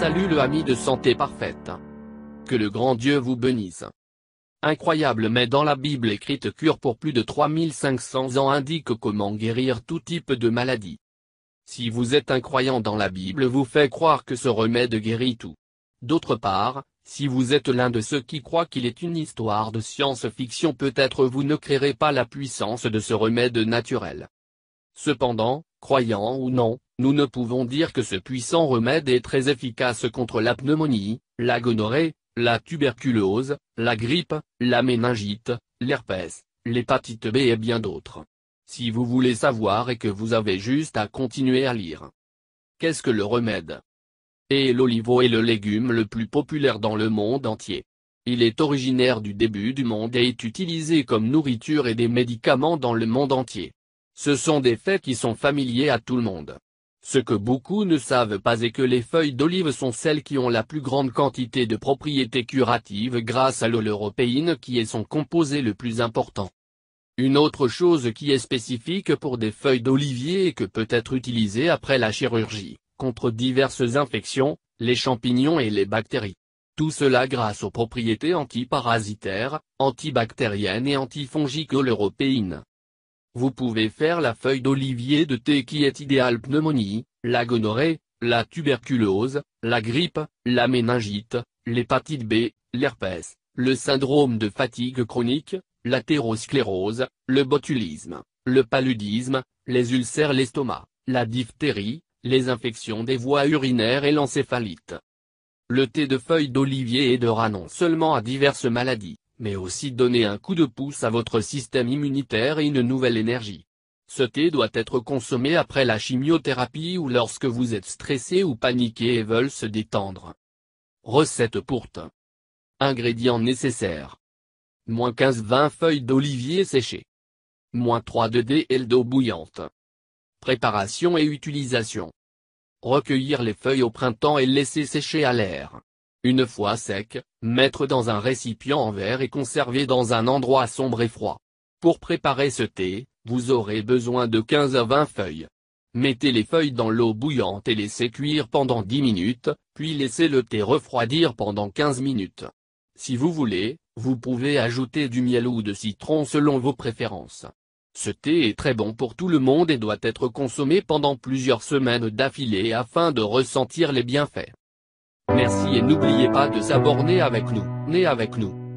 salue le ami de santé parfaite. Que le grand Dieu vous bénisse. Incroyable, mais dans la Bible écrite cure pour plus de 3500 ans indique comment guérir tout type de maladie. Si vous êtes un croyant dans la Bible vous fait croire que ce remède guérit tout. D'autre part, si vous êtes l'un de ceux qui croient qu'il est une histoire de science-fiction, peut-être vous ne créerez pas la puissance de ce remède naturel. Cependant, croyant ou non, nous ne pouvons dire que ce puissant remède est très efficace contre la pneumonie, la gonorrhée, la tuberculose, la grippe, la méningite, l'herpès, l'hépatite B et bien d'autres. Si vous voulez savoir et que vous avez juste à continuer à lire. Qu'est-ce que le remède? Et l'olive est le légume le plus populaire dans le monde entier. Il est originaire du début du monde et est utilisé comme nourriture et des médicaments dans le monde entier. Ce sont des faits qui sont familiers à tout le monde. Ce que beaucoup ne savent pas est que les feuilles d'olive sont celles qui ont la plus grande quantité de propriétés curatives grâce à l'européine qui est son composé le plus important. Une autre chose qui est spécifique pour des feuilles d'olivier et que peut être utilisée après la chirurgie, contre diverses infections, les champignons et les bactéries. Tout cela grâce aux propriétés antiparasitaires, antibactériennes et antifongiques de l'européine. Vous pouvez faire la feuille d'olivier de thé qui est idéale pneumonie, la gonorrhée, la tuberculose, la grippe, la méningite, l'hépatite B, l'herpès, le syndrome de fatigue chronique, l'athérosclérose, le botulisme, le paludisme, les ulcères l'estomac, la diphtérie, les infections des voies urinaires et l'encéphalite. Le thé de feuilles d'olivier aidera non seulement à diverses maladies, mais aussi donner un coup de pouce à votre système immunitaire et une nouvelle énergie. Ce thé doit être consommé après la chimiothérapie ou lorsque vous êtes stressé ou paniqué et veulent se détendre. Recette pour thé. Ingrédients nécessaires. -15-20 feuilles d'olivier séchées. -3 de DL d'eau bouillante. Préparation et utilisation. Recueillir les feuilles au printemps et laisser sécher à l'air. Une fois sec, mettre dans un récipient en verre et conserver dans un endroit sombre et froid. Pour préparer ce thé, vous aurez besoin de 15 à 20 feuilles. Mettez les feuilles dans l'eau bouillante et laissez cuire pendant 10 minutes, puis laissez le thé refroidir pendant 15 minutes. Si vous voulez, vous pouvez ajouter du miel ou de citron selon vos préférences. Ce thé est très bon pour tout le monde et doit être consommé pendant plusieurs semaines d'affilée afin de ressentir les bienfaits. Merci et n'oubliez pas de s'abonner avec nous.